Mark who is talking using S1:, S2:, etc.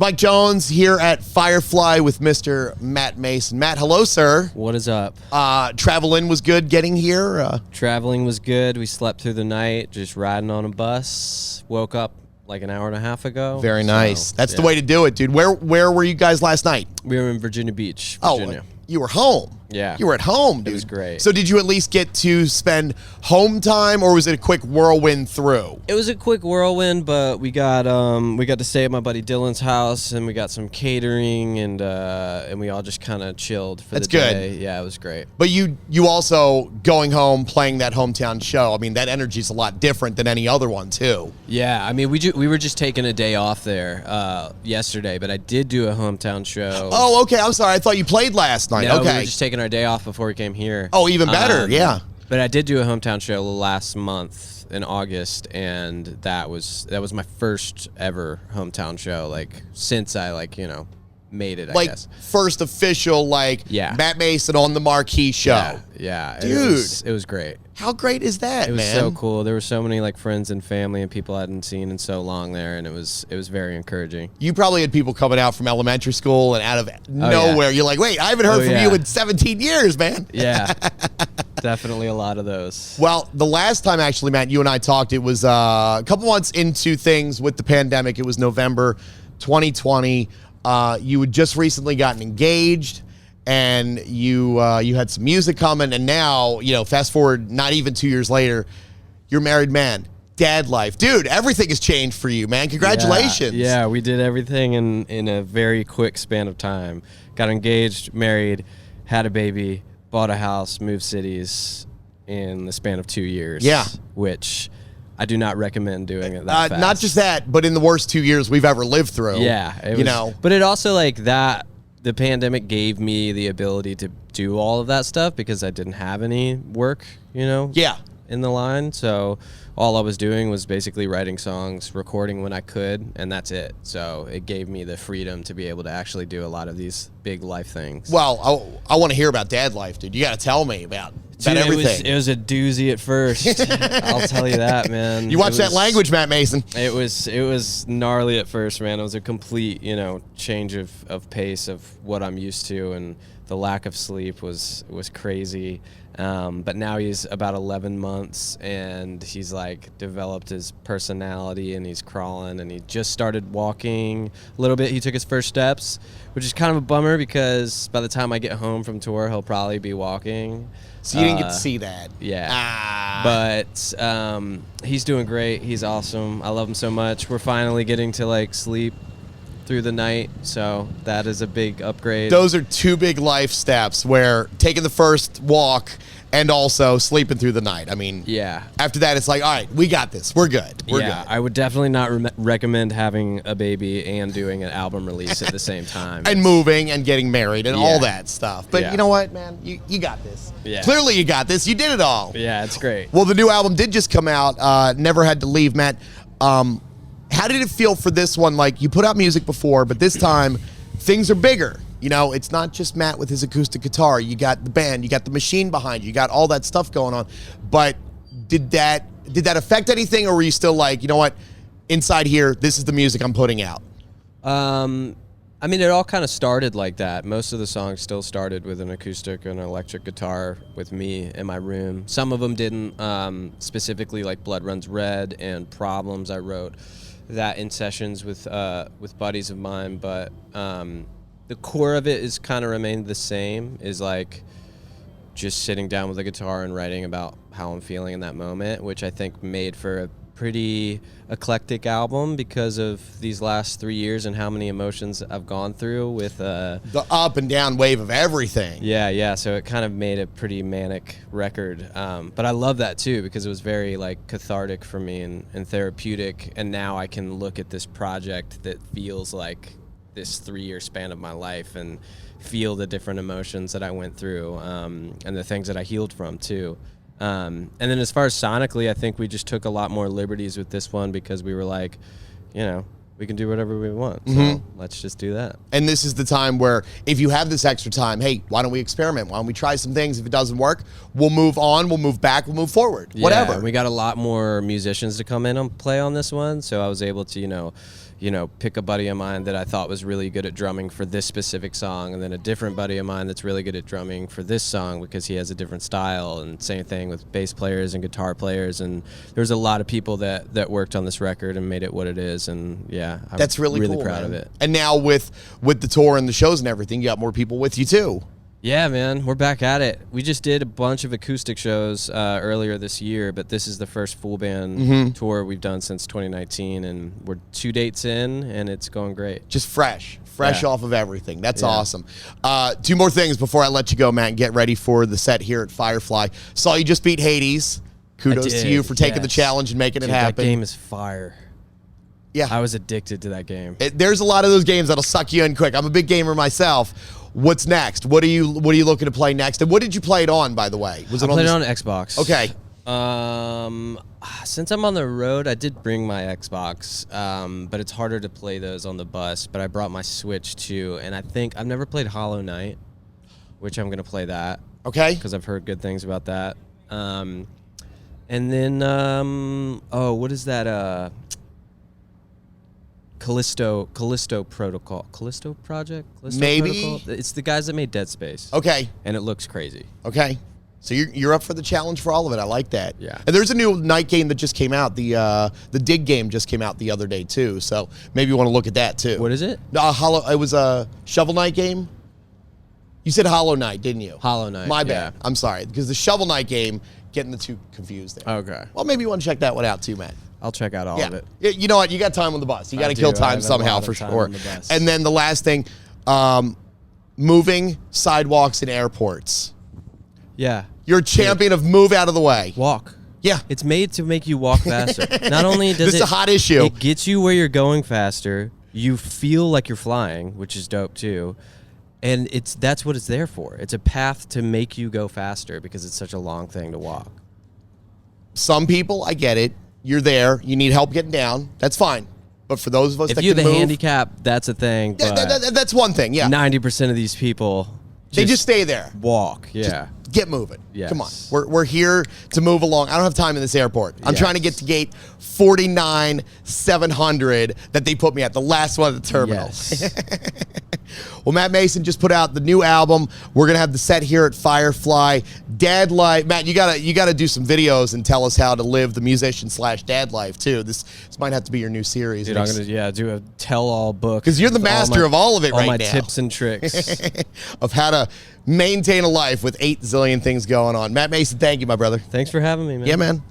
S1: Mike Jones here at Firefly with Mr. Matt Maeson. Matt, hello, sir.
S2: What is up?
S1: Traveling was good getting here?
S2: Traveling was good. We slept through the night, just riding on a bus. Woke up like an hour and a half ago.
S1: Very nice. That's the way to do it, dude. Where were you guys last night?
S2: We were in Virginia Beach, Virginia.
S1: Oh, you were home.
S2: Yeah.
S1: You were at home, dude.
S2: It was great.
S1: So did you at least get to spend home time, or was it a quick whirlwind through?
S2: It was a quick whirlwind, but we got to stay at my buddy Dylan's house, and we got some catering, and we all just kind of chilled for the day.
S1: That's good.
S2: Yeah, it was great.
S1: But you also going home, playing that hometown show. I mean, that energy's a lot different than any other one, too.
S2: Yeah, I mean, we were just taking a day off there yesterday, but I did do a hometown show.
S1: Oh, okay. I'm sorry. I thought you played last night.
S2: No,
S1: okay.
S2: we were just taking our day off before we came here.
S1: Oh, even better. Yeah.
S2: But I did do a hometown show last month in August, and that was my first ever hometown show, like since I made it. I guess
S1: first official Matt Maeson on the marquee show.
S2: Yeah,
S1: dude,
S2: it was great.
S1: How great is that?
S2: It was
S1: man?
S2: So cool. There were so many friends and family and people I hadn't seen in so long there, and it was very encouraging.
S1: You probably had people coming out from elementary school and out of nowhere. You're like, wait, I haven't heard from you in 17 years, man.
S2: Yeah, definitely a lot of those.
S1: Well, the last time actually, Matt, you and I talked, it was a couple months into things with the pandemic. It was November 2020. You had just recently gotten engaged, and you had some music coming, and now, fast forward not even 2 years later, you're a married man. Dad life. Dude, everything has changed for you, man. Congratulations.
S2: Yeah, we did everything in a very quick span of time. Got engaged, married, had a baby, bought a house, moved cities in the span of 2 years.
S1: Yeah.
S2: Which I do not recommend doing it that fast.
S1: Not just that, but in the worst 2 years we've ever lived through.
S2: Yeah. But it also the pandemic gave me the ability to do all of that stuff because I didn't have any work, in the line. So all I was doing was basically writing songs, recording when I could, and that's it. So it gave me the freedom to be able to actually do a lot of these big life things.
S1: Well, I want to hear about dad life, dude. You got to tell me about everything.
S2: It was a doozy at first. I'll tell you that, man.
S1: You watch that language, Matt Maeson.
S2: It was gnarly at first, man. It was a complete, change of pace of what I'm used to, and the lack of sleep was crazy. But now he's about 11 months, and he's developed his personality, and he's crawling, and he just started walking a little bit. He took his first steps, which is kind of a bummer because by the time I get home from tour, he'll probably be walking.
S1: So you didn't get to see that.
S2: Yeah. But he's doing great. He's awesome. I love him so much. We're finally getting to sleep through the night, so that is a big upgrade.
S1: Those are two big life steps, where taking the first walk and also sleeping through the night. I mean,
S2: yeah.
S1: After that, it's all right, we got this. We're good. We're good.
S2: I would definitely not recommend having a baby and doing an album release at the same time.
S1: And moving and getting married and all that stuff. But you know what, man? You got this.
S2: Yeah.
S1: Clearly you got this. You did it all.
S2: Yeah, it's great.
S1: Well, the new album did just come out, Never Had to Leave. Matt, how did it feel for this one? You put out music before, but this time things are bigger. It's not just Matt with his acoustic guitar. You got the band, you got the machine behind you, you got all that stuff going on. But did that affect anything, or were you still you know what, inside here, this is the music I'm putting out?
S2: I mean, it all kind of started like that. Most of the songs still started with an acoustic and an electric guitar with me in my room. Some of them didn't, specifically Blood Runs Red and Problems. I wrote that in sessions with buddies of mine, but the core of it is kind of remained the same, is just sitting down with a guitar and writing about how I'm feeling in that moment, which I think made for a pretty eclectic album because of these last 3 years and how many emotions I've gone through with
S1: the up and down wave of everything.
S2: Yeah. So it kind of made a pretty manic record. But I love that too, because it was very cathartic for me and therapeutic. And now I can look at this project that feels like this 3-year span of my life and feel the different emotions that I went through, and the things that I healed from too. And then as far as sonically, I think we just took a lot more liberties with this one because we were we can do whatever we want. So let's just do that.
S1: And this is the time where if you have this extra time, hey, why don't we experiment? Why don't we try some things? If it doesn't work, we'll move on, we'll move back, we'll move forward, whatever.
S2: We got a lot more musicians to come in and play on this one. So I was able to, pick a buddy of mine that I thought was really good at drumming for this specific song, and then a different buddy of mine that's really good at drumming for this song because he has a different style, and same thing with bass players and guitar players. And there's a lot of people that worked on this record and made it what it is, and yeah, I'm
S1: That's really
S2: really
S1: cool,
S2: proud
S1: man.
S2: of it.
S1: And now with the tour and the shows and everything, you got more people with you too.
S2: Yeah, man, we're back at it. We just did a bunch of acoustic shows earlier this year, but this is the first full band tour we've done since 2019, and we're 2 dates in, and it's going great.
S1: Just fresh
S2: Yeah.
S1: off of everything. That's
S2: Yeah.
S1: awesome. 2 more things before I let you go, Matt, and get ready for the set here at Firefly. Saw you just beat Hades. Kudos to you for taking the challenge and making it happen.
S2: That game is fire.
S1: Yeah.
S2: I was addicted to that game.
S1: There's a lot of those games that'll suck you in quick. I'm a big gamer myself. What's next? What are you looking to play next? And what did you play it on, by the way? Was
S2: I
S1: it on
S2: played
S1: this-
S2: it on Xbox.
S1: Okay.
S2: Since I'm on the road, I did bring my Xbox, but it's harder to play those on the bus. But I brought my Switch too, and I think I've never played Hollow Knight, which I'm gonna play that
S1: Okay.
S2: because I've heard good things about that. And then what is that? Callisto Protocol. Callisto Project? Callisto
S1: Maybe.
S2: Protocol? It's the guys that made Dead Space.
S1: Okay.
S2: And it looks crazy.
S1: Okay. So you're up for the challenge for all of it. I like that.
S2: Yeah.
S1: And there's a new night game that just came out. The Dig game just came out the other day too. So maybe you want to look at that too.
S2: What is it?
S1: It was a Shovel Knight game. You said Hollow Knight, didn't you?
S2: Hollow Knight.
S1: My bad. I'm sorry, because the Shovel Knight game, getting the two confused there.
S2: Okay.
S1: Well, maybe you want to check that one out too, Matt.
S2: I'll check out all of it.
S1: Yeah, you know what? You got time on the bus. You got to kill
S2: do. I
S1: time
S2: have a
S1: somehow
S2: lot
S1: for
S2: of time
S1: sure.
S2: on the bus.
S1: And then the last thing, moving sidewalks in airports.
S2: Yeah.
S1: You're a champion of move out of the way.
S2: Walk.
S1: Yeah.
S2: It's made to make you walk faster. Not only does
S1: This is a hot issue.
S2: it gets you where you're going faster, you feel like you're flying, which is dope too. And that's what it's there for. It's a path to make you go faster because it's such a long thing to walk.
S1: Some people, I get it. You're there. You need help getting down. That's fine. But for those of us
S2: If
S1: that
S2: you have
S1: can
S2: a
S1: move,
S2: handicap, that's a thing.
S1: yeah,
S2: But
S1: that's one thing. Yeah.
S2: 90% of these people
S1: They just stay there.
S2: walk. Yeah.
S1: Get moving.
S2: Yes.
S1: Come on. We're here to move along. I don't have time in this airport. I'm
S2: Yes.
S1: trying to get to gate 49-700 that they put me at, the last one at the terminal.
S2: Yes.
S1: Well, Matt Maeson just put out the new album. We're gonna have the set here at Firefly. Dad life, Matt. You gotta do some videos and tell us how to live the musician/dad life too. This might have to be your new series.
S2: Dude, I'm going to do a tell-all book.
S1: 'Cause you're the
S2: with
S1: master of all of it right
S2: All my
S1: now.
S2: tips and tricks.
S1: of how to maintain a life with 8 zillion things going on. Matt Maeson, thank you, my brother.
S2: Thanks for having me, man.
S1: Yeah, man.